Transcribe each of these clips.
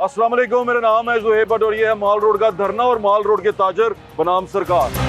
अस्सलाम वालेकुम, मेरा नाम है ज़ुहैब भट्ट और ये है माल रोड का धरना और माल रोड के ताजर बनाम सरकार।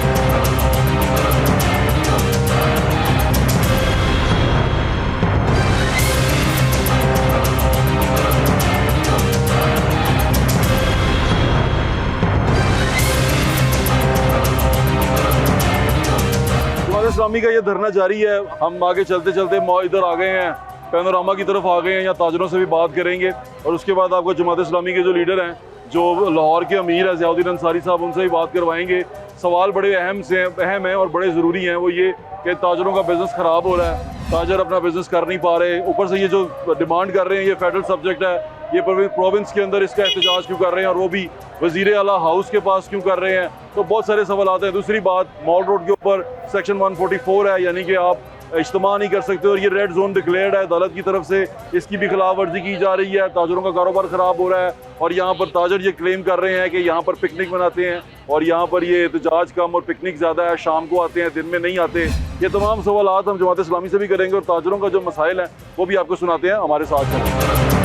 इस्लामी का ये धरना जारी है। हम आगे चलते चलते इधर आ गए हैं, पैनोरामा की तरफ आ गए हैं। यहाँ ताजरों से भी बात करेंगे और उसके बाद आपको जमात इस्लामी के जो लीडर हैं, जो लाहौर के अमीर हैं ज़ियाउद्दीन अंसारी साहब, उनसे भी बात करवाएंगे। सवाल बड़े अहम हैं और बड़े ज़रूरी हैं। वो ये कि ताजरों का बिज़नेस ख़राब हो रहा है, ताजर अपना बिज़नेस कर नहीं पा रहे। ऊपर से ये जो डिमांड कर रहे हैं, ये फेडरल सब्जेक्ट है, ये प्रोविंस के अंदर इसका एहतजाज क्यों कर रहे हैं और वो भी वज़ीर आला हाउस के पास क्यों कर रहे हैं। तो बहुत सारे सवाल आते हैं। दूसरी बात, मॉल रोड के ऊपर सेक्शन 144 है, यानी कि आप इज्तिमा नहीं कर सकते और ये रेड जोन डिक्लेयर्ड है अदालत की तरफ से। इसकी भी खिलाफ वर्जी की जा रही है, ताजरों का कारोबार ख़राब हो रहा है और यहाँ पर ताजर ये क्लेम कर रहे हैं कि यहाँ पर पिकनिक मनाते हैं और यहाँ पर ये एहतजाज कम और पिकनिक ज़्यादा है, शाम को आते हैं, दिन में नहीं आते। ये तमाम सवालात हम जमात इस्लामी से भी करेंगे और ताजरों का जो मसाइल है वो भी आपको सुनाते हैं। हमारे साथ चलें।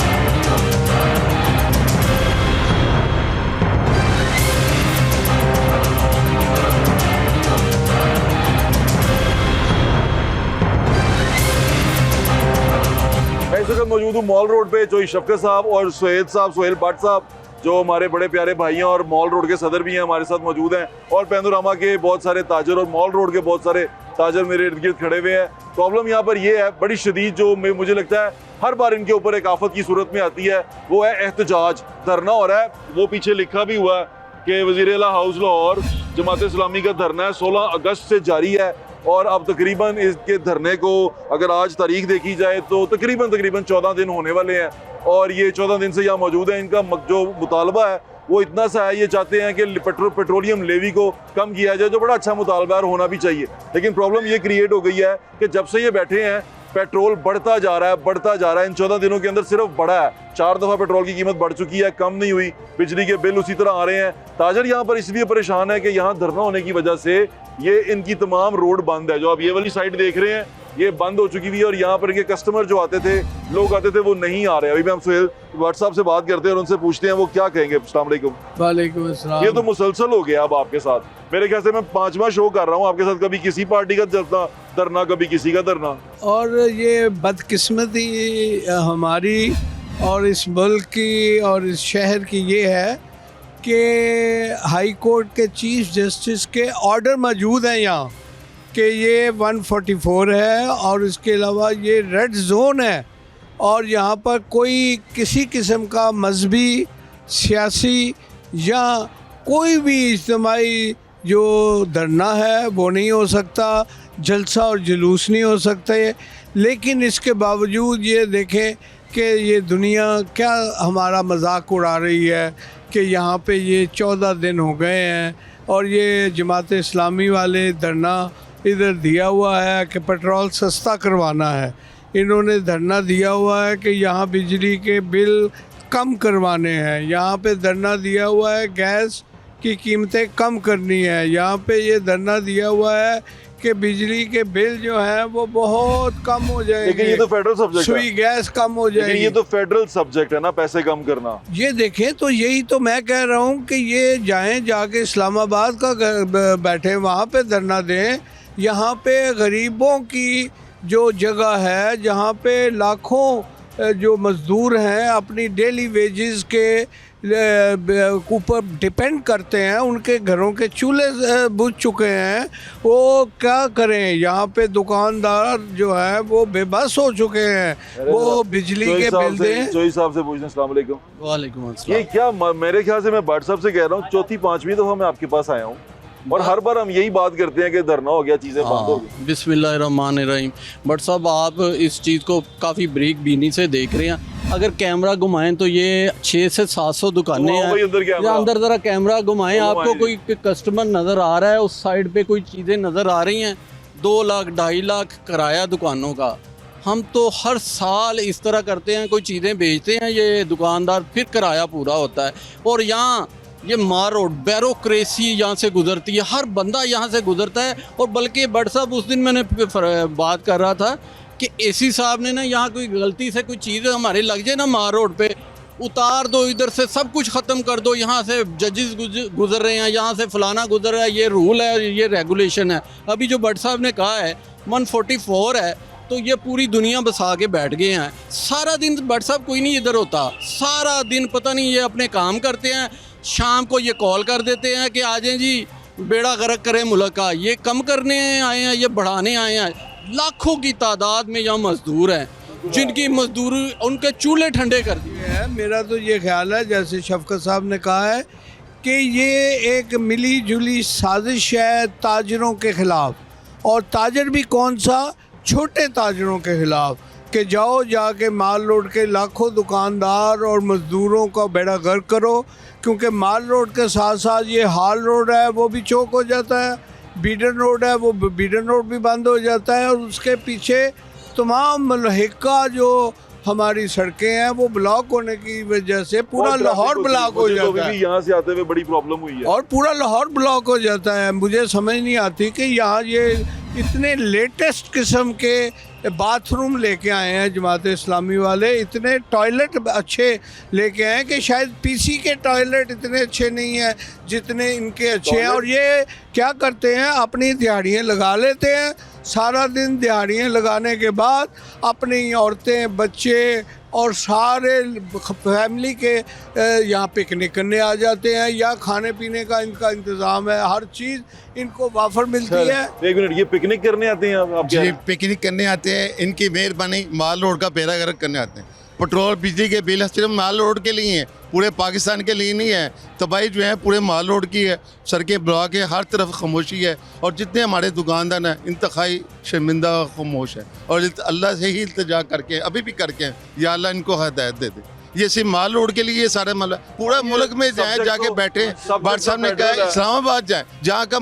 इस वक्त मौजूद हूँ मॉल रोड पे। जो शफकत साहब और सुहेल भट्ट साहब, जो हमारे बड़े प्यारे भाई हैं और मॉल रोड के सदर भी हैं, हमारे साथ मौजूद हैं। और पैनोरामा के बहुत सारे ताजर और मॉल रोड के बहुत सारे ताजर मेरे इर्द गिर्द खड़े हुए हैं। प्रॉब्लम यहाँ पर ये है बड़ी शदीद, जो मुझे लगता है हर बार इनके ऊपर एक आफत की सूरत में आती है, वो है एहतजाज। धरना हो रहा है, वो पीछे लिखा भी हुआ है कि वज़ीर आला हाउस लाहौर जमात इस्लामी का धरना है, 16 अगस्त से जारी है। और अब तकरीबन इसके धरने को अगर आज तारीख देखी जाए तो तकरीबन 14 दिन होने वाले हैं और ये 14 दिन से यहाँ मौजूद है। इनका जो मुतालबा है वो इतना सा है, ये चाहते हैं कि पेट्रोलियम लेवी को कम किया जाए, जो बड़ा अच्छा मुतालबा है, होना भी चाहिए। लेकिन प्रॉब्लम ये क्रिएट हो गई है कि जब से ये बैठे हैं पेट्रोल बढ़ता जा रहा है। इन 14 दिनों के अंदर सिर्फ बढ़ा है। 4 दफ़ा पेट्रोल की कीमत बढ़ चुकी है, कम नहीं हुई। बिजली के बिल उसी तरह आ रहे हैं। ताजर यहाँ पर इसलिए परेशान है कि यहाँ धरना होने की वजह से ये इनकी तमाम रोड बंद है। जो आप ये वाली साइड देख रहे हैं, ये बंद हो चुकी हुई है और यहाँ पर इनके कस्टमर जो आते थे, लोग आते थे, वो नहीं आ रहे। अभी हम सुहेल भट्ट साहब से बात करते हैं और उनसे पूछते हैं वो क्या कहेंगे। अस्सलाम वालेकुम। वालेकुम अस्सलाम। ये तो मुसलसल हो गया अब आपके साथ। मेरे ख्याल से मैं 5वां शो कर रहा हूँ आपके साथ। कभी किसी पार्टी का धरना, कभी किसी का धरना। और ये बदकिस्मती हमारी और इस मुल्क की और इस शहर की ये है कि हाई कोर्ट के चीफ जस्टिस के ऑर्डर मौजूद हैं यहाँ कि ये 144 है और इसके अलावा ये रेड जोन है और यहाँ पर कोई किसी किस्म का मजहबी, सियासी या कोई भी इज्तिमाई जो धरना है वो नहीं हो सकता, जलसा और जुलूस नहीं हो सकते। लेकिन इसके बावजूद ये देखें कि ये दुनिया क्या हमारा मजाक उड़ा रही है कि यहाँ पे ये 14 दिन हो गए हैं और ये जमात इस्लामी वाले धरना इधर दिया हुआ है कि पेट्रोल सस्ता करवाना है। इन्होंने धरना दिया हुआ है कि यहाँ बिजली के बिल कम करवाने हैं। यहाँ पे धरना दिया हुआ है गैस की कीमतें कम करनी है। यहाँ पे ये धरना दिया हुआ है कि बिजली के बिल जो हैं वो बहुत कम हो जाएंगे। लेकिन ये तो फेडरल सब्जेक्ट है। सुई गैस कम हो जाएगी। लेकिन ये तो फेडरल सब्जेक्ट है ना, पैसे कम करना। ये देखें तो यही तो मैं कह रहा हूँ कि ये जाएं, जाके इस्लामाबाद का बैठे, वहाँ पे धरना दें। यहाँ पे गरीबों की जो जगह है, जहाँ पे लाखों जो मज़दूर हैं अपनी डेली वेजेस के ऊपर डिपेंड करते हैं, उनके घरों के चूल्हे बुझ चुके हैं, वो क्या करें। यहाँ पे दुकानदार जो है वो बेबस हो चुके हैं, वो बिजली के बिल दें। चोई साहब से पूछना। अस्सलाम वालेकुम। वालेकुम अस्सलाम। ये क्या, मेरे ख्याल से मैं भट्ट साहब से कह रहा हूँ, 4-5वीं दफ़ा मैं आपके पास आया हूँ और हर बार हम यही बात करते हैं कि धरना हो गया, चीज़ें बंद हो गई। बिस्मिल्लाहिर्रहमानिर्रहीम। बट साहब आप इस चीज़ को काफ़ी ब्रीक बीनी से देख रहे हैं। अगर कैमरा घुमाएं तो ये 600 से 700 दुकानें हैं। अंदर ज़रा कैमरा घुमाएं, आपको कोई कस्टमर नज़र आ रहा है, उस साइड पे कोई चीज़ें नज़र आ रही हैं। 2 लाख 2.5 लाख किराया दुकानों का। हम तो हर साल इस तरह करते हैं, कोई चीज़ें बेचते हैं, ये दुकानदार, फिर किराया पूरा होता है। और यहाँ ये मार रोड बैरोक्रेसी यहाँ से गुजरती है, हर बंदा यहाँ से गुजरता है। और बल्कि बट साहब उस दिन मैंने बात कर रहा था कि एसी साहब ने ना यहाँ कोई गलती से कोई चीज़ हमारे लग जाए ना मार रोड पे, उतार दो, इधर से सब कुछ ख़त्म कर दो, यहाँ से जजेस गुजर रहे हैं, यहाँ से फलाना गुजर रहा है, ये रूल है, ये रेगुलेशन है। अभी जो भट्ट साहब ने कहा है 144 है, तो ये पूरी दुनिया बसा के बैठ गए हैं। सारा दिन भट्ट साहब कोई नहीं इधर होता, सारा दिन पता नहीं ये अपने काम करते हैं, शाम को ये कॉल कर देते हैं कि आ जाएं जी बेड़ा गर्क करें मुल्क का। ये कम करने आए हैं, ये बढ़ाने आए हैं। लाखों की तादाद में यहाँ मजदूर हैं जिनकी मजदूरी उनके चूल्हे ठंडे कर दिए है। मेरा तो ये ख्याल है, जैसे शफकत साहब ने कहा है, कि ये एक मिली जुली साजिश है ताजरों के ख़िलाफ़, और ताजर भी कौन सा, छोटे ताजरों के ख़िलाफ़, कि जाओ जाके माल रोड के लाखों दुकानदार और मज़दूरों का बेड़ा गर्क करो, क्योंकि माल रोड के साथ साथ ये हाल रोड है वो भी चौक हो जाता है, बीडन रोड है वो बीडन रोड भी बंद हो जाता है, और उसके पीछे तमाम लहिका जो हमारी सड़कें हैं वो ब्लॉक होने की वजह से पूरा लाहौर ब्लॉक हो जाता है। यहाँ से आते हुए बड़ी प्रॉब्लम हुई है, और पूरा लाहौर ब्लॉक हो जाता है। मुझे समझ नहीं आती कि यहाँ ये इतने लेटेस्ट किस्म के बाथरूम लेके आए हैं जमात इस्लामी वाले, इतने टॉयलेट अच्छे लेके आए हैं कि शायद पीसी के टॉयलेट इतने अच्छे नहीं हैं जितने इनके अच्छे हैं। और ये क्या करते हैं, अपनी दिहाड़ियाँ लगा लेते हैं, सारा दिन दिहाड़ियाँ लगाने के बाद अपनी औरतें, बच्चे और सारे फैमिली के यहाँ पिकनिक करने आ जाते हैं, या खाने पीने का इनका इंतज़ाम है, हर चीज़ इनको वाफर मिलती है। एक मिनट, ये पिकनिक करने आते हैं आप? जी पिकनिक करने आते हैं, इनकी मेहरबानी माल रोड का बेड़ा गर्क करने आते हैं। पेट्रोल बिजली के बिल सिर्फ माल रोड के लिए हैं, पूरे पाकिस्तान के लिए नहीं है। तबाही जो है पूरे माल रोड की है, सड़कें ब्लॉक है, हर तरफ खामोशी है, और जितने हमारे दुकानदार हैं इंतहाई शर्मिंदा खामोश है। और अल्लाह से ही इल्तिजा करके अभी भी करके हैं, या अल्लाह इनको हिदायत दे दे। ये सिर्फ माल रोड के लिए ये सारे मतलब पूरा मुल्क में जाए, जाके बैठे। भट्ट साहब ने कहा इस्लामाबाद जाए, जहाँ का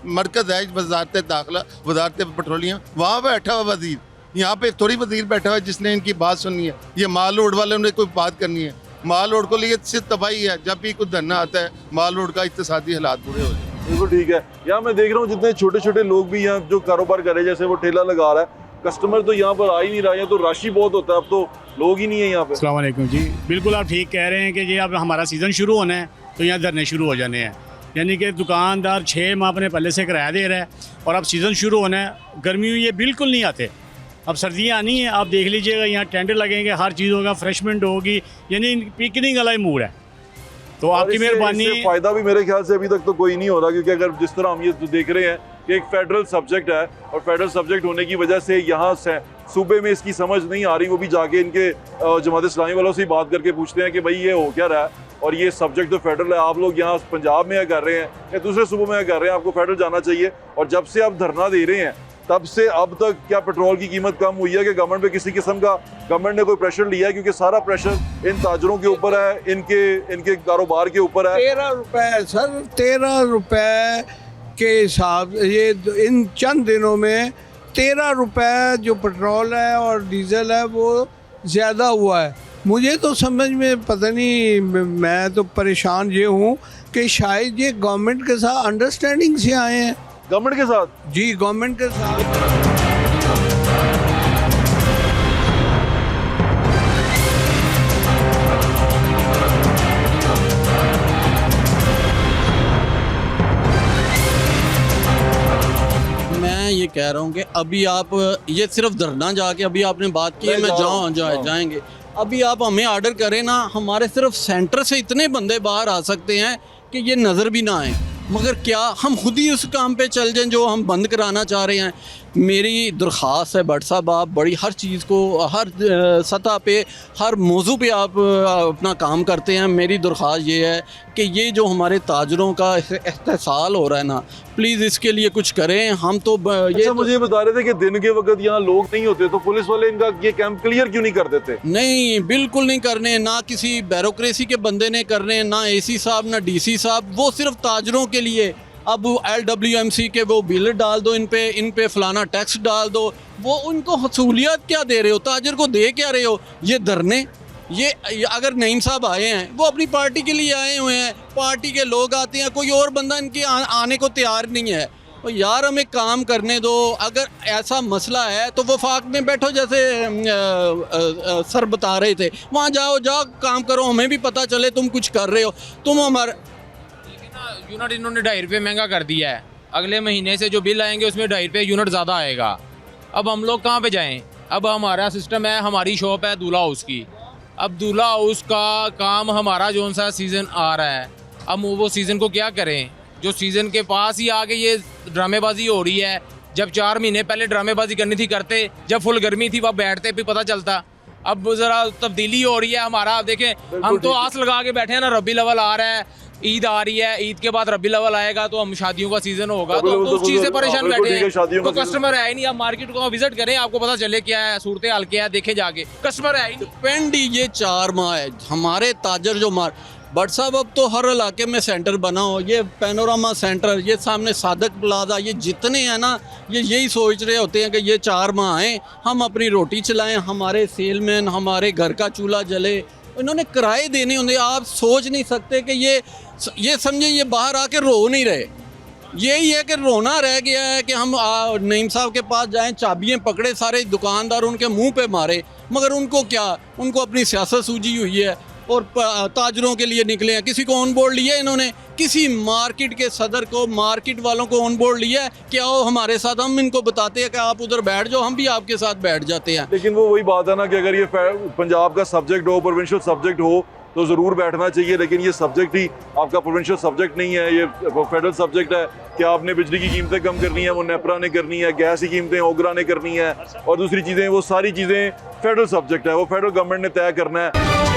मरकज़ है वजारत दाखिला, वजारत पेट्रोलियम, वहाँ बैठा हुआ वजीर। यहाँ पे थोड़ी वजीर बैठा हुआ है जिसने इनकी बात सुननी है। ये माल रोड वालों ने कोई बात करनी है? माल रोड को लिए सिर्फ तबाही है। जब भी कुछ धरना आता है माल रोड का इक्तिसादी हालात बुरे हो जाते हैं। बिल्कुल ठीक है। यहाँ मैं देख रहा हूँ जितने छोटे छोटे लोग भी यहाँ जो कारोबार कर रहे हैं, जैसे वो ठेला लगा रहा है, कस्टमर तो यहाँ पर आ ही नहीं रहा है, तो रश बहुत होता है, अब तो लोग ही नहीं है यहाँ पे। अस्सलाम वालेकुम जी, बिल्कुल आप ठीक कह रहे हैं कि ये अब हमारा सीज़न शुरू होना है तो यहाँ धरने शुरू हो जाने हैं। यानी कि दुकानदार 6 माह अपने पहले से किराया दे रहा है, और अब सीज़न शुरू होना है। गर्मियों ये बिल्कुल नहीं आते, अब सर्दियाँ आनी है। आप देख लीजिएगा यहाँ टेंडर लगेंगे, हर चीज़ होगा, फ्रेशमेंट होगी, यानी पिकनिक वाला ही मूड है। तो आपकी मेहरबानी। फ़ायदा भी मेरे ख्याल से अभी तक तो कोई नहीं हो रहा, क्योंकि अगर जिस तरह हम ये देख रहे हैं कि एक फेडरल सब्जेक्ट है, और फेडरल सब्जेक्ट होने की वजह से यहाँ से सूबे में इसकी समझ नहीं आ रही। वो भी जाके इनके जमात इस्लामी वालों से बात करके पूछते हैं कि भाई ये हो क्या रहा है, और ये सब्जेक्ट तो फेडरल है, आप लोग यहाँ पंजाब में कर रहे हैं या दूसरे सूबों में कर रहे हैं, आपको फेडरल जाना चाहिए। और जब से आप धरना दे रहे हैं तब से अब तक क्या पेट्रोल की कीमत कम हुई है कि गवर्नमेंट पे किसी किस्म का गवर्नमेंट ने कोई प्रेशर लिया है? क्योंकि सारा प्रेशर इन ताजरों के ऊपर है, इनके कारोबार के ऊपर है। 13 रुपये सर, 13 रुपये के हिसाब, ये इन चंद दिनों में 13 रुपये जो पेट्रोल है और डीजल है वो ज़्यादा हुआ है। मुझे तो समझ में पता नहीं, मैं तो परेशान ये हूँ कि शायद ये गवर्नमेंट के साथ अंडरस्टैंडिंग से आए हैं। गवर्नमेंट के साथ? जी, गवर्नमेंट के साथ। मैं ये कह रहा हूँ कि अभी आप ये सिर्फ धरना जाके अभी आपने बात की है, मैं जाएंगे। अभी आप हमें ऑर्डर करें ना, हमारे सिर्फ सेंटर से इतने बंदे बाहर आ सकते हैं कि ये नज़र भी ना आए, मगर क्या हम खुद ही उस काम पे चल जाएं जो हम बंद कराना चाह रहे हैं? मेरी दरख्वास्त है भट्ट साहब, आप बड़ी हर चीज़ को हर सतह पे हर मौजू पे आप अपना काम करते हैं। मेरी दरख्वास्त ये है कि ये जो हमारे ताजरों का इस्तेसाल हो रहा है ना, प्लीज़ इसके लिए कुछ करें। हम तो अच्छा, मुझे बता रहे थे कि दिन के वक्त यहाँ लोग नहीं होते, तो पुलिस वाले इनका ये कैंप क्लियर क्यों नहीं कर देते? नहीं, बिल्कुल नहीं करने, ना किसी ब्यूरोक्रेसी के बंदे ने करने, ना एसी साहब ना डीसी साहब, वो सिर्फ ताजरों के लिए। अब LWMC के वो बिल डाल दो, इन पे फलाना टैक्स डाल दो, वो उनको हसूलियत क्या दे रहे हो? ताजर को दे क्या रहे हो? ये धरने, ये अगर नईम साहब आए हैं वो अपनी पार्टी के लिए आए हुए हैं, पार्टी के लोग आते हैं, कोई और बंदा इनके आने को तैयार नहीं है। और यार हमें काम करने दो। अगर ऐसा मसला है तो वफाक में बैठो, जैसे सर बता रहे थे, वहाँ जाओ काम करो, हमें भी पता चले तुम कुछ कर रहे हो। तुम हमारे यूनिट इन्होंने ₹2.5 महंगा कर दिया है, अगले महीने से जो बिल आएंगे उसमें ₹2.5 यूनिट ज़्यादा आएगा। अब हम लोग कहाँ पे जाएं? अब हमारा सिस्टम है, हमारी शॉप है दूल्हा हाउस की। अब दूल्हा हाउस का काम हमारा जो सा सीज़न आ रहा है, अब वो सीज़न को क्या करें? जो सीज़न के पास ही आके ये ड्रामेबाजी हो रही है। जब 4 महीने पहले ड्रामेबाजी करनी थी करते, जब फुल गर्मी थी वह बैठते भी पता चलता। अब ज़रा तब्दीली हो रही है हमारा। अब देखें, हम तो आस लगा के बैठे हैं ना, रबी अव्वल आ रहा है, ईद आ रही है, ईद के बाद रबी अव्वल आएगा तो हम शादियों का सीज़न होगा, तो उस चीज़ से परेशान बैठे हैं। तो कस्टमर है ही नहीं। आप मार्केट को विजिट करें, आपको पता चले क्या है सूरत हाल, क्या है, देखें जाके, कस्टमर है ही नहीं। डिपेंड ये 4 माह है हमारे ताजर जो बट साहब अब तो हर इलाके में सेंटर बना हो, ये पैनोरामा सेंटर, ये सामने सादक प्लाजा, ये जितने हैं ना, ये यही सोच रहे होते हैं कि ये 4 माह आएँ, हम अपनी रोटी चलाएं, हमारे सेलमैन, हमारे घर का चूल्हा जले। इन्होंने किराए देने होंगे। आप सोच नहीं सकते कि ये समझे ये बाहर आके रो नहीं रहे। यही है कि रोना रह गया है कि हम नईम साहब के पास जाएं, चाबियाँ पकड़े, सारे दुकानदार उनके मुंह पे मारे, मगर उनको क्या, उनको अपनी सियासत सूझी हुई है और ताजरों के लिए निकले हैं। किसी को ऑन बोर्ड लिया इन्होंने, किसी मार्केट के सदर को, मार्केट वालों को ऑन बोर्ड लिया है कि आओ हमारे साथ, हम इनको बताते हैं कि आप उधर बैठ जाओ, हम भी आपके साथ बैठ जाते हैं। लेकिन वो वही बात है ना कि अगर ये पंजाब का सब्जेक्ट हो, प्रोविंशियल सब्जेक्ट हो, तो ज़रूर बैठना चाहिए। लेकिन ये सब्जेक्ट ही आपका प्रोविंशियल सब्जेक्ट नहीं है, ये फेडरल सब्जेक्ट है कि आपने बिजली की कीमतें कम करनी है, वो नेपरा ने करनी है, गैस की कीमतें ओगरा ने करनी है, और दूसरी चीज़ें, वो सारी चीज़ें फेडरल सब्जेक्ट है, वो फेडरल गवर्नमेंट ने तय करना है।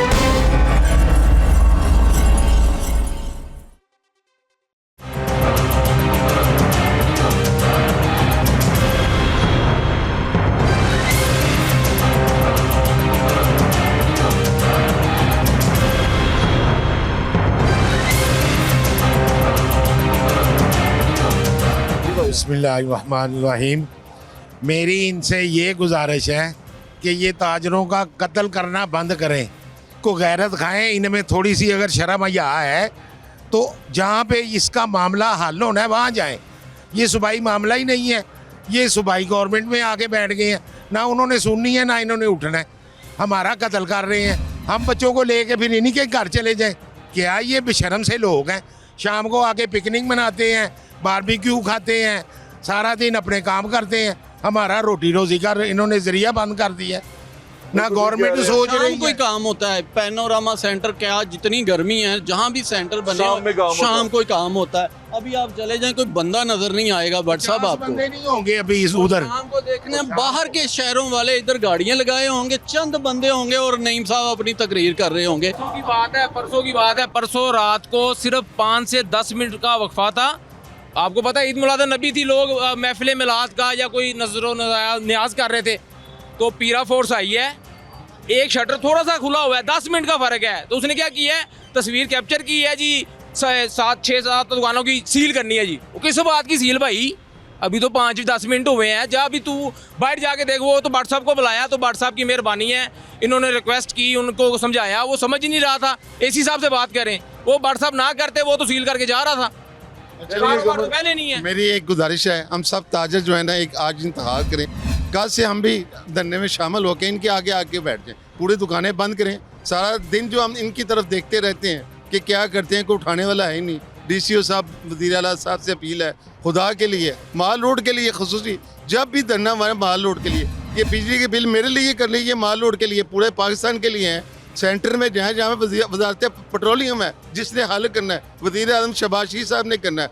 बिस्मिल्लाहिर्रहमानिर्रहीम। मेरी इनसे ये गुजारिश है कि ये ताजरों का कत्ल करना बंद करें, को गैरत खाएं। इनमें थोड़ी सी अगर शर्म हया है तो जहाँ पे इसका मामला हल होना है वहाँ जाएं। ये सूबाई मामला ही नहीं है, ये सूबाई गवर्नमेंट में आके बैठ गए हैं, ना उन्होंने सुननी है ना इन्होंने उठना है, हमारा कत्ल कर रहे हैं। हम बच्चों को लेके फिर इन्हीं के घर चले जाएं? क्या ये बेशर्म से लोग हैं? शाम को आके पिकनिक मनाते हैं, बारबेक्यू खाते हैं, सारा दिन अपने काम करते हैं, हमारा रोटी रोजी का इन्होंने जरिया बंद कर दिया है। ना गवर्नमेंट सोच रही है। कोई काम होता है पैनोरामा सेंटर, क्या जितनी गर्मी है, जहाँ भी सेंटर बने शाम कोई काम होता है। अभी आप चले जाएं, कोई बंदा नजर नहीं आएगा बट साहब आपको, बंदे नहीं होंगे अभी इस उधर शाम को देखने। बाहर के शहरों वाले इधर गाड़ियां लगाए होंगे, चंद बंदे होंगे और नईम साहब अपनी तकरीर कर रहे होंगे। परसों की बात है, परसों रात को सिर्फ 5 से 10 मिनट का वक्फा था। आपको पता है ईद मिलाद नबी थी, लोग महफिल मिलाद का या कोई नजरो न्याज कर रहे थे, तो पीरा फोर्स आई है, एक शटर थोड़ा सा खुला हुआ है, 10 मिनट का फ़र्क है, तो उसने क्या किया है, तस्वीर कैप्चर की है जी, 6-7 दुकानों की सील करनी है जी। वो किस बात की सील भाई? अभी तो 5-10 मिनट हुए हैं, जब अभी तू बाहर जाके देख, वो तो भट्ट साहब को बुलाया, तो भट्ट साहब की मेहरबानी है, इन्होंने रिक्वेस्ट की, उनको समझाया, वो समझ ही नहीं रहा था। एसी साहब से बात करें, वो भट्ट साहब ना करते, वो तो सील करके जा रहा था। पहले नहीं है। मेरी एक गुजारिश है, हम सब ताजर जो है ना एक आज इंतखाब करें, कल से हम भी धरने में शामिल होकर इनके आगे आके बैठ जाएं, पूरी दुकानें बंद करें। सारा दिन जो हम इनकी तरफ देखते रहते हैं कि क्या करते हैं, कोई उठाने वाला है ही नहीं। DCO साहब, वज़ीर आला साहब से अपील है, खुदा के लिए माल रोड के लिए खुसूसी जब भी धरना हमारे माल रोड के लिए, ये बिजली के बिल मेरे लिए कर लीजिए, माल रोड के लिए, पूरे पाकिस्तान के लिए हैं। सेंटर में जहाँ जहाँ वज़ारत पेट्रोलियम है, जिसने हल करना है, वज़ीर आज़म शहबाज शरीफ साहब ने करना है।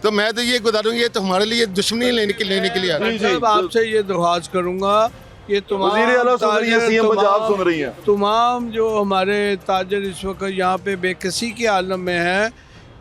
तो मैं तो ये गुजारूंगा, ये तो हमारे लिए दुश्मनी लेने के लिए आपसे ये दरख्वास्त करूँगा, ये तमाम जो हमारे ताजर इस वक्त यहाँ पे बेकसी के आलम में है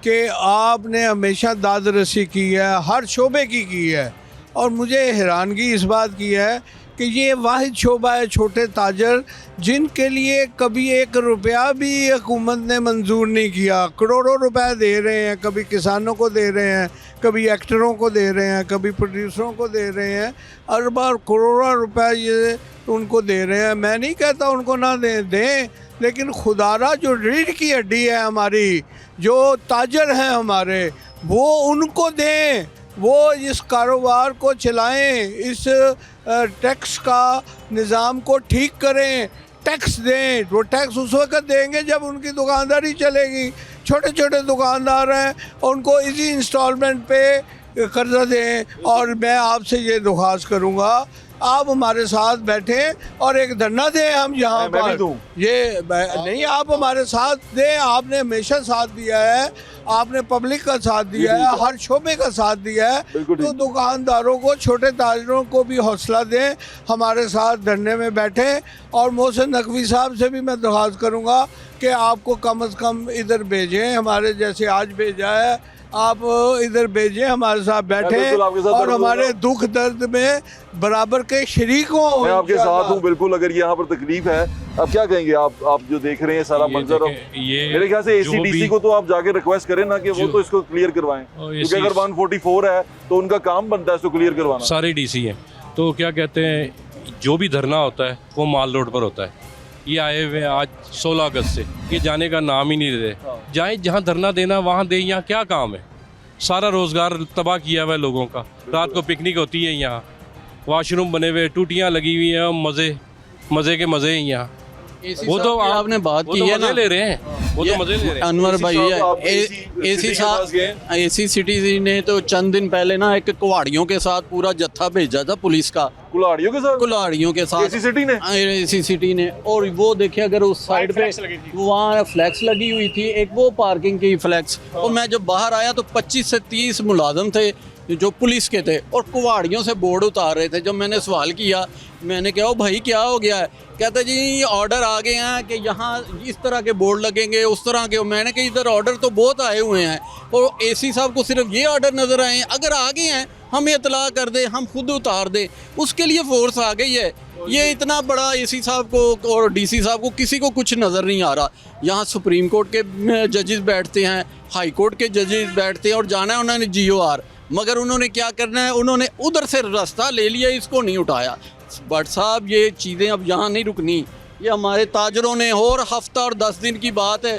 कि आपने हमेशा दाद रसी की है, हर शोबे की है, और मुझे हैरानगी इस बात की है कि ये वाहिद शोबा है छोटे ताजर जिनके लिए कभी 1 रुपया भी हुकूमत ने मंजूर नहीं किया। करोड़ों रुपए दे रहे हैं, कभी किसानों को दे रहे हैं, कभी एक्टरों को दे रहे हैं, कभी प्रोड्यूसरों को दे रहे हैं, अरबा करोड़ों रुपए ये उनको दे रहे हैं। मैं नहीं कहता उनको ना दें, लेकिन खुदारा जो रीढ़ की हड्डी है हमारी, जो ताजर हैं हमारे, वो उनको दें। वो इस कारोबार को चलाएं, इस टैक्स का निज़ाम को ठीक करें, टैक्स दें। वो टैक्स उस वक्त देंगे जब उनकी दुकानदारी चलेगी। छोटे छोटे दुकानदार हैं, उनको इसी इंस्टॉलमेंट पे कर्जा दें। और मैं आपसे ये दरख्वास्त करूँगा, आप हमारे साथ बैठें और एक धरना दें। हम यहाँ मैं भी पर दूं। ये नहीं, आप हमारे साथ दें। आपने हमेशा साथ दिया है, आपने पब्लिक का साथ दिया है, हर शोबे का साथ दिया है। बिल्कुल तो ठीक। दुकानदारों को, छोटे ताजरों को भी हौसला दें, हमारे साथ धरने में बैठें। और मोहसिन नकवी साहब से भी मैं दरख्वास्त करूँगा कि आपको कम से कम इधर भेजें, हमारे जैसे आज भेजा है, आप इधर भेजें, हमारे साथ बैठें बिल्कुल आपके साथ और बैठूंगा। हमारे दुख दर्द में बराबर के शरीक हों। मैं आपके साथ हूँ बिल्कुल। अगर यहाँ पर तकलीफ है, अब क्या कहेंगे आप जो देख रहे हैं सारा मंजर? मेरे ख्याल से एसीडीसी को तो आप जाके रिक्वेस्ट करें ना कि वो तो इसको क्लियर करवाएं, क्योंकि अगर 144 है तो उनका काम बनता है इसको क्लियर करवाना। सारे डीसी हैं, तो क्या कहते हैं, जो भी धरना होता है वो माल रोड पर होता है। ये आए हुए हैं आज 16 अगस्त से, ये जाने का नाम ही नहीं दे रहे। जाए जहाँ धरना देना वहाँ दें, यहाँ क्या काम है? सारा रोज़गार तबाह किया हुआ है लोगों का। रात को पिकनिक होती है यहाँ, वॉशरूम बने हुए, टूटियाँ लगी हुई हैं, मज़े के मज़े हैं यहाँ। वो तो आपने बात की है ना, ले रहे हैं, वो तो मज़े ले रहे हैं। अनवर भाई आप एसी साहब, एसी सिटी ने तो चंद दिन पहले ना एक कुल्हाड़ियों के साथ पूरा जत्था भेजा था पुलिस का, कुल्हाड़ियों के साथ, कुल्हाड़ियों के साथ एसी सिटी ने। एसी सिटी ने। और वो देखिए, अगर उस साइड पे वहाँ फ्लैक्स लगी हुई थी, एक वो पार्किंग की फ्लैक्स। और मैं जब बाहर आया तो 25 से 30 मुलाजम थे जो पुलिस के थे और कुल्हाड़ियों से बोर्ड उतार रहे थे। जब मैंने सवाल किया, मैंने कहा, ओ भाई क्या हो गया है? कहते जी ऑर्डर आ गए हैं कि यहाँ इस तरह के बोर्ड लगेंगे, उस तरह के। मैंने कहा इधर ऑर्डर तो बहुत आए हुए हैं और एसी साहब को सिर्फ ये ऑर्डर नज़र आए हैं। अगर आ गए हैं हमें इतला कर दे, हम खुद उतार दें, उसके लिए फोर्स आ गई है। ये इतना बड़ा एसी साहब को और डीसी साहब को किसी को कुछ नज़र नहीं आ रहा। यहाँ सुप्रीम कोर्ट के जजेस बैठते हैं, हाई कोर्ट के जजेस बैठते हैं और जाना है उन्होंने GOR, मगर उन्होंने क्या करना है, उन्होंने उधर से रास्ता ले लिया, इसको नहीं उठाया। बट साहब ये चीज़ें अब यहाँ नहीं रुकनी, ये हमारे ताजरों ने। और हफ्ता और 10 दिन की बात है,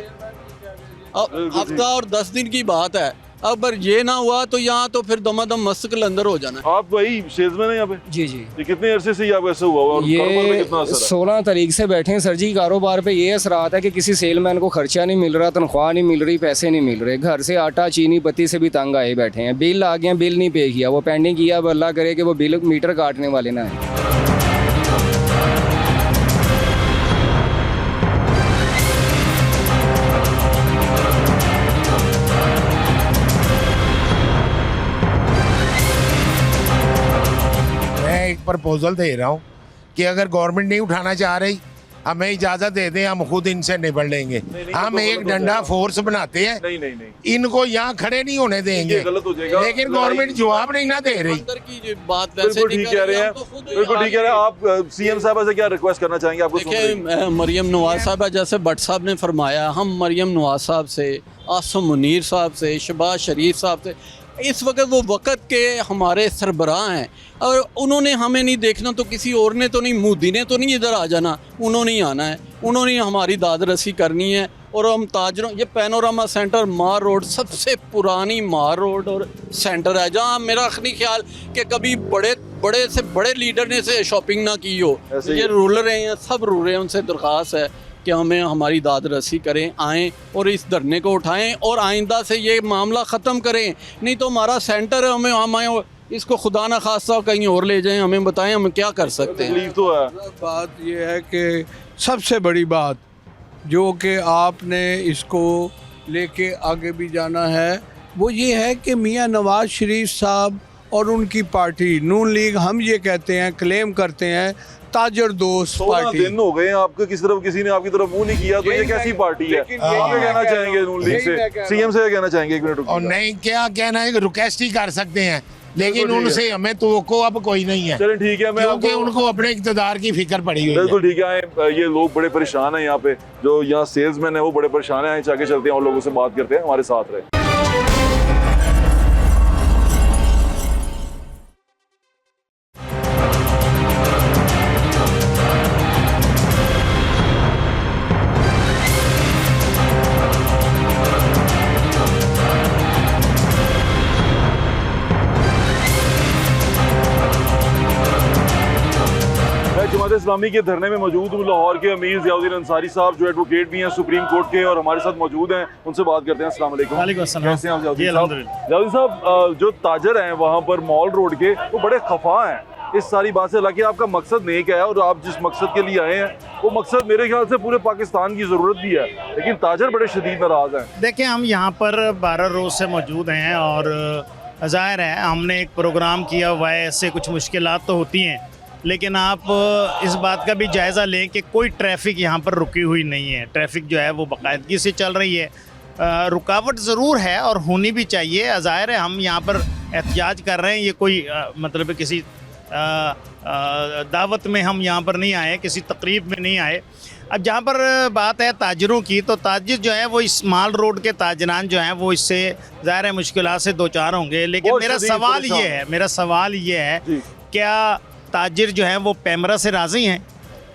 हफ्ता और 10 दिन की बात है। अगर ये ना हुआ तो यहाँ तो फिर दमादम मस्त अंदर हो जाना। आप वही सेल्समैन है यहाँ पे? जी जी। ये कितने अरसे से आप ऐसे हुआ और कारोबार में ये कितना असर है? 16 तारीख से बैठे हैं सर जी। कारोबार पे ये असरात है कि किसी सेलमैन को खर्चा नहीं मिल रहा, तनख्वाह नहीं मिल रही, पैसे नहीं मिल रहे। घर से आटा चीनी बत्ती से भी तंग आए बैठे हैं। बिल आ गया, बिल नहीं पे किया, वो पेंडिंग किया। अब अल्लाह करे कि वो बिल मीटर काटने वाले ना है। एक प्रपोजल दे रहा हूँ कि अगर गवर्नमेंट नहीं उठाना चाह रही, हमें इजाजत दे दें, हम खुद इनसे निपट लेंगे। हम एक डंडा फोर्स बनाते हैं, नहीं इनको यहाँ खड़े नहीं होने देंगे, गलत हो जाएगा। लेकिन गवर्नमेंट जवाब नहीं ना दे रही। अंदर की जो बात बिल्कुल ठीक कह रहे हैं, बिल्कुल ठीक कह रहे हैं आप। सीएम साहब से क्या रिक्वेस्ट करना चाहेंगे? आपको देखिए, मरियम नवाज साहब, जैसे भट्ट साहब ने फरमाया, हम मरियम नवाज साहब से, आसम मुनीर साहब से, शहबाज शरीफ साहब से, इस वक्त वो वक़्त के हमारे सरबराह हैं और उन्होंने हमें नहीं देखना तो किसी और ने तो नहीं, मोदी ने तो नहीं इधर आ जाना, उन्होंने ही आना है, उन्होंने हमारी दाद रसी करनी है। और हम ताजरों, ये पैनोरामा सेंटर मार रोड सबसे पुरानी मार रोड और सेंटर है, जहाँ मेरा नहीं ख्याल कि कभी बड़े से बड़े लीडर ने से शॉपिंग ना की हो। ये रूरल हैं, सब रूरल हैं, उनसे दरख्वास्त है कि हमें हमारी दाद रसी करें, आएँ और इस धरने को उठाएं और आइंदा से ये मामला ख़त्म करें। नहीं तो हमारा सेंटर है, हमें इसको खुदा न खास्ता कहीं और ले जाएं, हमें बताएं हम क्या कर सकते हैं। तो है बात ये है कि सबसे बड़ी बात जो कि आपने इसको लेके आगे भी जाना है, वो ये है कि मियां नवाज शरीफ साहब और उनकी पार्टी नून लीग, हम ये कहते हैं, क्लेम करते हैं, ताजर दोस्त 16 पार्टी। दिन हो गए आपके किसी ने आपकी तरफ मुंह नहीं किया, तो ये कैसी पार्टी है? आप कहना चाहेंगे नून लीग से, सीएम से कहना चाहेंगे? एक मिनट। और नहीं, क्या कहना है, रिक्वेस्ट ही कर सकते हैं, लेकिन उनसे हमें तो अब कोई नहीं है। चलिए ठीक है, मैं क्योंकि उनको अपने इक़्तिदार की फिक्र पड़ी हुई है। बिल्कुल ठीक है। ये लोग बड़े परेशान हैं यहाँ पे, जो यहाँ सेल्समैन है वो बड़े परेशान हैं। आगे चलते हैं और लोगों से बात करते हैं, हमारे साथ रहे। जमात इस्लामी के धरने में मौजूद हूँ। लाहौर के अमीर ज़ियाउद्दीन अंसारी साहब जो एडवोकेट भी हैं सुप्रीम कोर्ट के और हमारे साथ मौजूद हैं, उनसे बात करते हैं। अस्सलाम वालेकुम। वालेकुम अस्सलाम। कैसे हैं आप जी, ज़ियाउद्दीन साहब? अल्हम्दुलिल्लाह। ज़ियाउद्दीन साहब जो ताजर हैं वहाँ पर मॉल रोड के, वो बड़े खफा हैं इस सारी बात से। हालांकि आपका मकसद नेक है और आप जिस मकसद के लिए आए हैं वो मकसद मेरे ख्याल से पूरे पाकिस्तान की ज़रूरत भी है, लेकिन ताजर बड़े शदीद नाराज़ हैं। देखिए, हम यहाँ पर 12 रोज़ से मौजूद हैं और ज़ाहिर है हमने एक प्रोग्राम किया हुआ है, ऐसे कुछ मुश्किलात तो होती हैं, लेकिन आप इस बात का भी जायज़ा लें कि कोई ट्रैफिक यहाँ पर रुकी हुई नहीं है। ट्रैफिक जो है वो बाकायदगी से चल रही है। रुकावट ज़रूर है और होनी भी चाहिए। ज़ाहिर है हम यहाँ पर एहतिजाज कर रहे हैं, ये कोई मतलब किसी दावत में हम यहाँ पर नहीं आए, किसी तकरीब में नहीं आए। अब जहाँ पर बात है ताजरों की, तो ताजिर जो है वो इस माल रोड के ताजरान जो हैं वो इससे ज़ाहिर है मुश्किलात से दो चार होंगे। लेकिन मेरा सवाल ये है क्या ताजिर जो है वो पैमरा से राज़ी हैं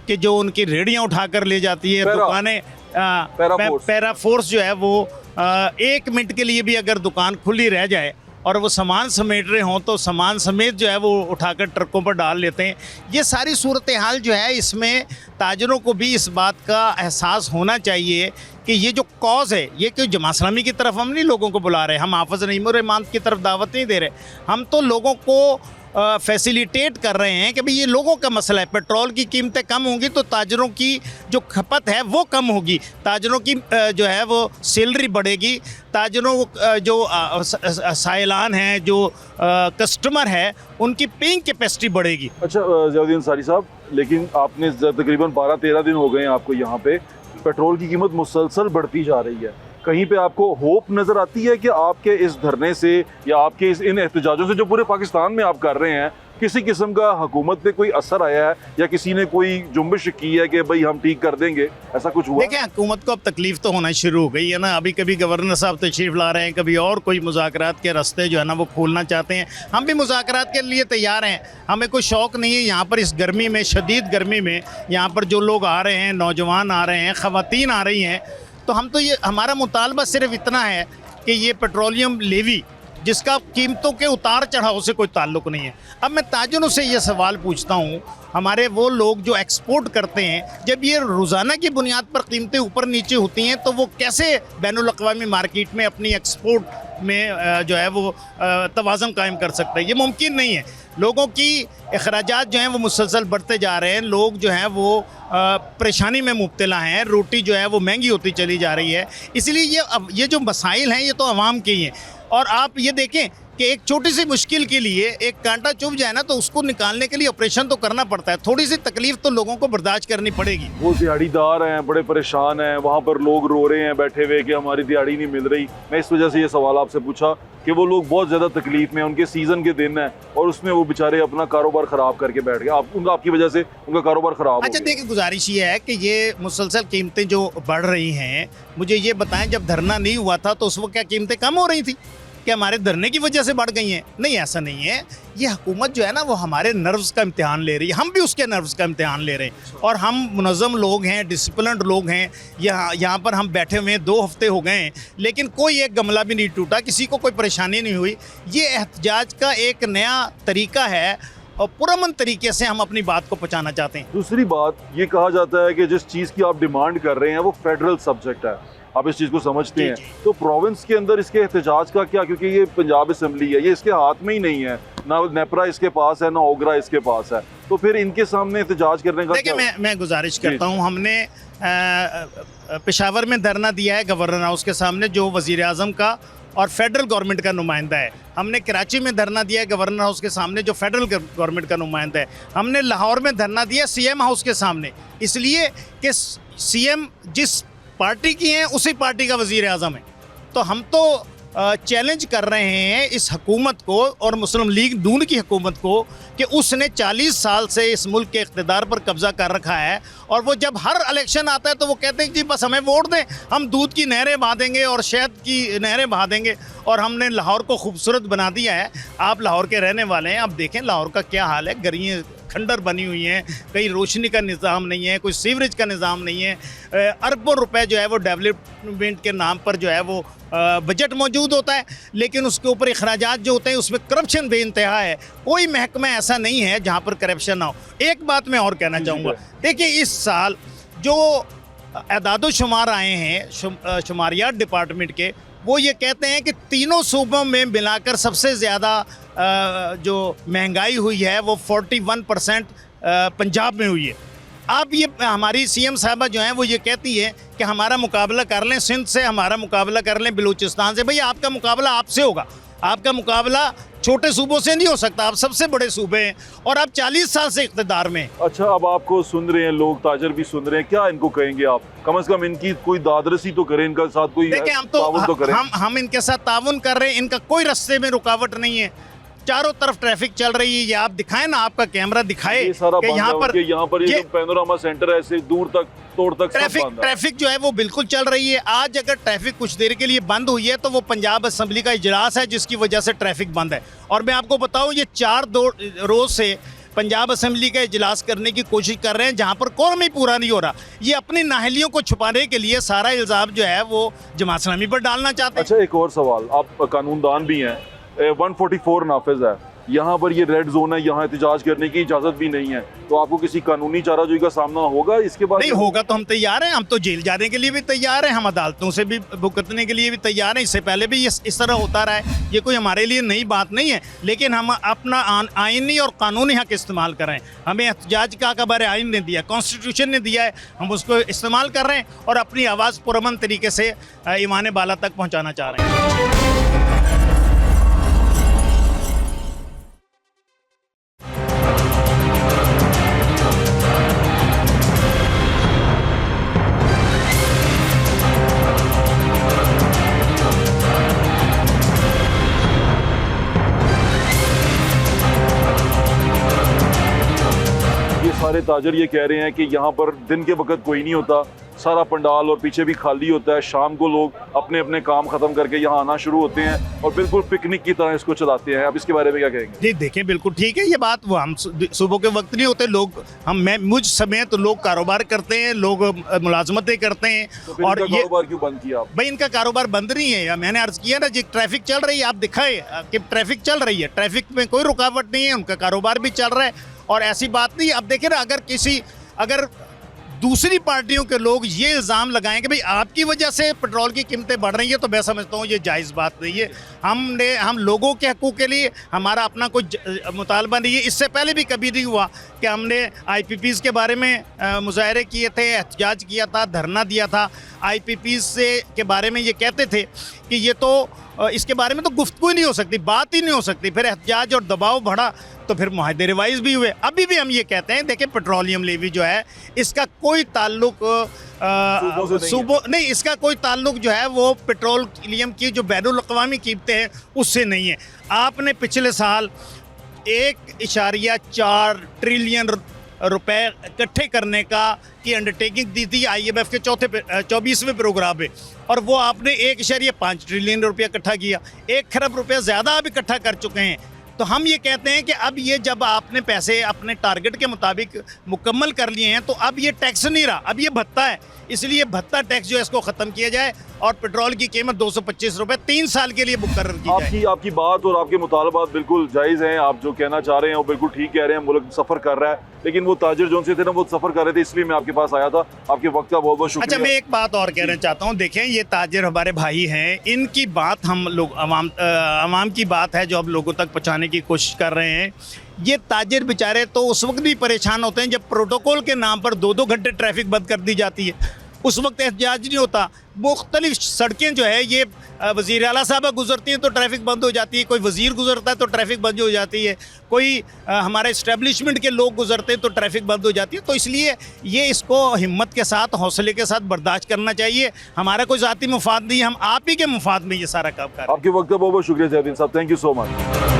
कि जो उनकी रेहड़ियाँ उठा कर ले जाती है दुकानें, पैरा फोर्स जो है वो 1 मिनट के लिए भी अगर दुकान खुली रह जाए और वो सामान समेट रहे हों तो सामान समेत जो है वो उठाकर ट्रकों पर डाल लेते हैं। ये सारी सूरत हाल जो है, इसमें ताजरों को भी इस बात का एहसास होना चाहिए कि ये जो कॉज है, ये कोई जमात इस्लामी की तरफ हम नहीं लोगों को बुला रहे, हम हाफ़िज़ नईम उर रहमान की तरफ दावत नहीं दे रहे, हम तो लोगों को फैसिलिटेट कर रहे हैं कि भाई ये लोगों का मसला है। पेट्रोल की कीमतें कम होंगी तो ताजरों की जो खपत है वो कम होगी, ताजरों की जो है वो सैलरी बढ़ेगी, ताजरों जो साइलान हैं, जो कस्टमर है, उनकी पेइंग कैपेसिटी बढ़ेगी। अच्छा ज़ियाउद्दीन अंसारी साहब, लेकिन आपने तकरीबन 12-13 दिन हो गए हैं आपको यहाँ पे, पेट्रोल की कीमत मुसलसल बढ़ती जा रही है। कहीं पे आपको होप नज़र आती है कि आपके इस धरने से या आपके इन एहतजाजों से जो पूरे पाकिस्तान में आप कर रहे हैं, किसी किस्म का हुकूमत पे कोई असर आया है या किसी ने कोई जुम्बिश की है कि भाई हम ठीक कर देंगे, ऐसा कुछ हुआ? देखिए, हुकूमत को अब तकलीफ तो होना शुरू हो गई है ना। अभी कभी गवर्नर साहब तशरीफ़ ला रहे हैं, कभी और कोई मुज़ाकरात के रास्ते जो है ना वो खोलना चाहते हैं। हम भी मुज़ाकरात के लिए तैयार हैं, हमें कोई शौक़ नहीं है यहाँ पर इस गर्मी में, शदीद गर्मी में यहाँ पर जो लोग आ रहे हैं, नौजवान आ रहे हैं, ख़वातीन आ रही हैं, तो हम तो ये हमारा मुतालबा सिर्फ इतना है कि ये पेट्रोलियम लेवी जिसका कीमतों के उतार चढ़ाव से कोई ताल्लुक़ नहीं है। अब मैं ताजरों से ये सवाल पूछता हूँ, हमारे वो लोग जो एक्सपोर्ट करते हैं, जब ये रोज़ाना की बुनियाद पर कीमतें ऊपर नीचे होती हैं तो वो कैसे बैनुल अक़वामी मार्केट में अपनी एक्सपोर्ट में जो है वो तवाज़ुन कायम कर सकते हैं? ये मुमकिन नहीं है। लोगों की अखराजात जो हैं वो मुसलसल बढ़ते जा रहे हैं, लोग जो हैं वो परेशानी में मुब्तला हैं, रोटी जो है वो महंगी होती चली जा रही है। इसलिए ये जो मसाइल हैं ये तो आवाम के ही हैं। और आप ये देखें कि एक छोटी सी मुश्किल के लिए एक कांटा चुभ जाए ना तो उसको निकालने के लिए ऑपरेशन तो करना पड़ता है। थोड़ी सी तकलीफ तो लोगों को बर्दाश्त करनी पड़ेगी। वो दिहाड़ीदार हैं, बड़े परेशान हैं, वहाँ पर लोग रो रहे हैं बैठे हुए कि हमारी दिहाड़ी नहीं मिल रही। मैं इस वजह से ये सवाल आपसे पूछा कि वो लोग बहुत ज़्यादा तकलीफ में, उनके सीज़न के दिन हैं और उसमें वो बेचारे अपना कारोबार ख़राब करके बैठ गए। आपकी वजह से उनका कारोबार ख़राब। अच्छा देखिए, गुजारिश ये है कि ये मुसलसल कीमतें जो बढ़ रही हैं, मुझे ये बताएं जब धरना नहीं हुआ था तो उस वक्त क्या कीमतें कम हो रही थी? कि हमारे धरने की वजह से बढ़ गई हैं? नहीं, ऐसा नहीं है। ये हुकूमत जो है ना वो हमारे नर्व्स का इम्तिहान ले रही है, हम भी उसके नर्व्स का इम्तिहान ले रहे हैं। और हम मुनज़्ज़म लोग हैं, डिसिप्लिन्ड लोग हैं। यहाँ पर हम बैठे हुए हैं 2 हफ्ते हो गए हैं, लेकिन कोई एक गमला भी नहीं टूटा, किसी को कोई परेशानी नहीं हुई। ये एहतजाज का एक नया तरीका है और पुरअमन तरीके से हम अपनी बात को पहुँचाना चाहते हैं। दूसरी बात, ये कहा जाता है कि जिस चीज़ की आप डिमांड कर रहे हैं वो फेडरल सब्जेक्ट है, आप इस चीज़ को समझते हैं, तो प्रोविंस के अंदर इसके एहतजाज का क्या? क्योंकि ये पंजाब असम्बली है, ये इसके हाथ में ही नहीं है, ना नेपरा इसके पास है, ना ओगरा इसके पास है, तो फिर इनके सामने एहतजाज करने का देखिए, मैं गुजारिश करता हूँ, हमने पेशावर में धरना दिया है गवर्नर हाउस के सामने जो वज़ीर आज़म का और फेडरल गवर्नमेंट का नुमाइंदा है। हमने कराची में धरना दिया है गवर्नर हाउस के सामने जो फेडरल गवर्नमेंट का नुमाइंदा है। हमने लाहौर में धरना दिया सीएम हाउस के सामने, इसलिए कि सीएम जिस पार्टी की हैं उसी पार्टी का वज़ीर आज़म है। तो हम तो चैलेंज कर रहे हैं इस हुकूमत को और मुस्लिम लीग नून की हुकूमत को कि उसने 40 साल से इस मुल्क के इक़्तिदार पर कब्ज़ा कर रखा है और वो जब हर इलेक्शन आता है तो वो कहते हैं कि बस हमें वोट दें, हम दूध की नहरें बहा देंगे और शहद की नहरें बहा देंगे और हमने लाहौर को खूबसूरत बना दिया है। आप लाहौर के रहने वाले हैं, आप देखें लाहौर का क्या हाल है, गलियाँ खंडर बनी हुई हैं, कहीं रोशनी का निज़ाम नहीं है, कोई सीवरेज का निज़ाम नहीं है, अरबों रुपए जो है वो डेवलपमेंट के नाम पर जो है वो बजट मौजूद होता है, लेकिन उसके ऊपर अखराजात जो होते हैं उसमें करप्शन बेइंतहा है। कोई महकमा ऐसा नहीं है जहाँ पर करप्शन ना हो। एक बात मैं और कहना चाहूँगा, देखिए इस साल जो एदादो शुमार आए हैं शुमारियात डिपार्टमेंट के, वो ये कहते हैं कि तीनों सूबों में मिलाकर सबसे ज़्यादा जो महंगाई हुई है वो 41% पंजाब में हुई है। अब ये हमारी सीएम साहबा जो हैं वो ये कहती है कि हमारा मुकाबला कर लें सिंध से, हमारा मुकाबला कर लें बलूचिस्तान से। भैया आपका मुकाबला आपसे होगा, आपका मुकाबला छोटे सूबों से नहीं हो सकता। आप सबसे बड़े सूबे हैं और आप 40 साल से इक़्तिदार में हैं। अच्छा, अब आपको सुन रहे हैं लोग, ताजर भी सुन रहे हैं, क्या इनको कहेंगे आप? कम से कम इनकी कोई दादरसी तो करें, इनका साथ कोई ताउन तो करें। हम इनके साथ ताउन कर रहे हैं, इनका कोई रास्ते में रुकावट नहीं है, चारों तरफ ट्रैफिक चल रही है। ये आप दिखाएं ना, आपका कैमरा दिखाए कि यहाँ पर ये पैनोरामा सेंटर है, ऐसे दूर तक तोड़ तक ट्रैफिक जो है वो बिल्कुल चल रही है। आज अगर ट्रैफिक कुछ देर के लिए बंद हुई है तो वो पंजाब असेंबली का इजलास है जिसकी वजह से ट्रैफिक बंद है। और मैं आपको बताऊं, ये 4 रोज से पंजाब असेंबली का इजलास करने की कोशिश कर रहे हैं जहां पर कोरम ही पूरा नहीं हो रहा। ये अपनी नाहलियों को छुपाने के लिए सारा इल्ज़ाम जो है वो जमात इस्लामी पर डालना चाहते हैं। अच्छा, एक और सवाल, आप कानूनदान भी हैं, 144 नाफिज है, यहाँ पर ये रेड जोन है, यहाँ एहतजाज करने की इजाज़त भी नहीं है, तो आपको किसी कानूनी चाराजोई का सामना होगा इसके बाद? नहीं होगा तो हम तैयार हैं, हम तो जेल जाने के लिए भी तैयार हैं, हम अदालतों से भी भुगतने के लिए भी तैयार हैं। इससे पहले भी इस तरह होता रहा है, ये कोई हमारे लिए नई बात नहीं है, लेकिन हम अपना आइनी और कानूनी हक इस्तेमाल कर रहे हैं। हमें एहतजाज का खबर आइन ने दिया, कॉन्स्टिट्यूशन ने दिया है, हम उसको इस्तेमाल कर रहे हैं और अपनी आवाज़ पुरअमन तरीके से ईमान बाला तक पहुँचाना चाह रहे हैं। सारे ताजर ये कह रहे हैं कि यहाँ पर दिन के वक्त कोई नहीं होता, सारा पंडाल और पीछे भी खाली होता है, शाम को लोग अपने अपने काम खत्म करके यहाँ आना शुरू होते हैं और बिल्कुल पिकनिक की तरह इसको चलाते हैं। आप इसके बारे में क्या कहेंगे? जी देखिए, बिल्कुल ठीक है ये बात। वो हम सुबह के वक्त नहीं होते लोग, मुझ समेत तो लोग कारोबार करते हैं, लोग मुलाजमतें करते हैं। तो और ये कारोबार क्यों बंद किया? भाई इनका कारोबार बंद नहीं है, मैंने अर्ज किया ना जी, ट्रैफिक चल रही है, आप दिखाए कि ट्रैफिक चल रही है, ट्रैफिक में कोई रुकावट नहीं है, उनका कारोबार भी चल रहा है और ऐसी बात नहीं। अब देखिए ना, अगर दूसरी पार्टियों के लोग ये इल्ज़ाम लगाएं कि भाई आपकी वजह से पेट्रोल की कीमतें बढ़ रही है, तो मैं समझता हूँ ये जायज़ बात नहीं है। हम लोगों के हकूक़ के लिए हमारा अपना कोई मुतालबा नहीं है। इससे पहले भी कभी नहीं हुआ कि हमने IPPs के बारे में मुजाहरे किए थे, एहतजाज किया था, धरना दिया था। IPPs के बारे में ये कहते थे कि ये तो इसके बारे में तो गुफ्तगू ही नहीं हो सकती, बात ही नहीं हो सकती। फिर एहतजाज और दबाव बढ़ा तो फिर मुआहदे रिवाइज भी हुए। अभी भी हम ये कहते हैं, देखिए पेट्रोलियम लेवी जो है इसका कोई ताल्लुक सूबों नहीं, इसका कोई ताल्लुक जो है वो पेट्रोलियम की जो बैनुल अक़वामी कीमतें हैं उससे नहीं है। आपने पिछले साल 1.4 ट्रिलियन रुपए इकट्ठे करने की अंडरटेकिंग दी थी IMF के 24वें प्रोग्राम में, और वो आपने 1.5 ट्रिलियन रुपया इकट्ठा किया, 1 खरब रुपया ज़्यादा आप इकट्ठा कर चुके हैं। तो हम ये कहते हैं कि अब ये जब आपने पैसे अपने टारगेट के मुताबिक मुकम्मल कर लिए हैं तो अब ये टैक्स नहीं रहा, अब ये भत्ता है। इसलिए भत्ता टैक्स जो है इसको ख़त्म किया जाए और पेट्रोल की कीमत 225 रुपये 3 साल के लिए मुकर्रर की जाए। आपकी बात और आपके मुतालबात बिल्कुल जायज़ हैं, आप जो कहना चाह रहे हैं वो बिल्कुल ठीक कह रहे हैं। मुल्क सफ़र कर रहा है, लेकिन वो ताजर जोन से थे ना, वो सफ़र कर रहे थे, इसलिए मैं आपके पास आया था। आपके वक्त का बहुत बहुत शुक्रिया। अच्छा, मैं एक बात और कहना चाहता हूँ, देखें ये ताजर हमारे भाई हैं, इनकी बात हम लोग अवाम की बात है जो अब लोगों तक पहुँचाने की कोशिश कर रहे हैं। ये ताजर बेचारे तो उस वक्त भी परेशान होते हैं जब प्रोटोकॉल के नाम पर 2-2 घंटे ट्रैफिक बंद कर दी जाती है, उस वक्त एहतजाज नहीं होता। मुख्तलिफ सड़कें जो है ये वज़ीर आला साहबा गुजरती हैं तो ट्रैफिक बंद हो जाती है, कोई वज़ीर गुजरता है तो ट्रैफिक बंद हो जाती है, कोई हमारे इस्टेब्लिशमेंट के लोग गुजरते हैं तो ट्रैफिक बंद हो जाती है। तो इसलिए ये इसको हिम्मत के साथ, हौसले के साथ बर्दाश्त करना चाहिए। हमारा कोई ज़ाती मुफाद नहीं है, हम आप ही के मुफाद में ये सारा काम कर रहे हैं। आपके वक्त का बहुत बहुत शुक्रिया जैदीन साहब, थैंक यू सो मच।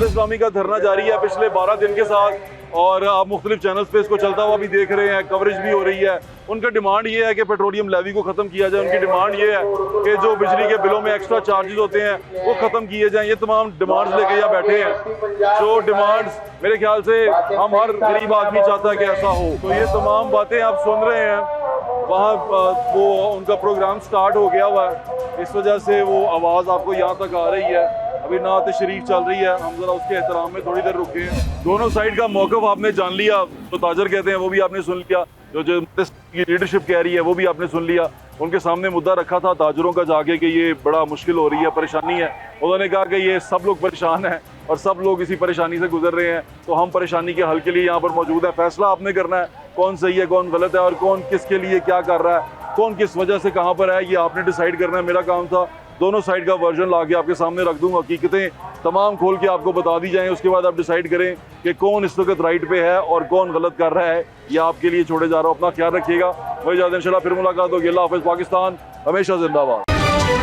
इस्लामी का धरना जारी है पिछले 12 दिन के साथ। और आप मुख्तलिफ चैनल्स पे इसको चलता हुआ भी देख रहे हैं, कवरेज भी हो रही है। उनका डिमांड ये है कि पेट्रोलियम लेवी को ख़त्म किया जाए, उनकी डिमांड ये है कि जो बिजली के बिलों में एक्स्ट्रा चार्जेस होते हैं वो ख़त्म किए जाएं। ये तमाम डिमांड्स लेके यहाँ बैठे हैं। जो डिमांड्स मेरे ख्याल से हम हर गरीब आदमी चाहता है कि ऐसा हो। तो ये तमाम बातें आप सुन रहे हैं। वहाँ वो उनका प्रोग्राम स्टार्ट हो गया हुआ है, इस वजह से वो आवाज़ आपको यहाँ तक आ रही है। अभी नात शरीफ चल रही है, हम ज़रा उसके एहतराम में थोड़ी देर रुके हैं। दोनों साइड का मौक़िफ़ आपने जान लिया, तो ताजर कहते हैं वो भी आपने सुन लिया, जो लीडरशिप कह रही है वो भी आपने सुन लिया। उनके सामने मुद्दा रखा था ताजरों का जाके कि ये बड़ा मुश्किल हो रही है, परेशानी है। उन्होंने कहा कि ये सब लोग परेशान हैं और सब लोग इसी परेशानी से गुजर रहे हैं, तो हम परेशानी के हल के लिए यहाँ पर मौजूद है। फैसला आपने करना है कौन सही है कौन गलत है और कौन किसके लिए क्या कर रहा है, कौन किस वजह से कहाँ पर है, ये आपने डिसाइड करना है। मेरा काम था दोनों साइड का वर्जन ला के आपके सामने रख दूंगा, हकीकतें तमाम खोल के आपको बता दी जाएं। उसके बाद आप डिसाइड करें कि कौन इस वक्त राइट पे है और कौन गलत कर रहा है। ये आपके लिए छोड़े जा रहा हूँ। अपना ख्याल रखिएगा। वही ज़्यादा इंशाल्लाह फिर मुलाकात होगी। अल्लाह हाफ़िज़। पाकिस्तान हमेशा जिंदाबाद।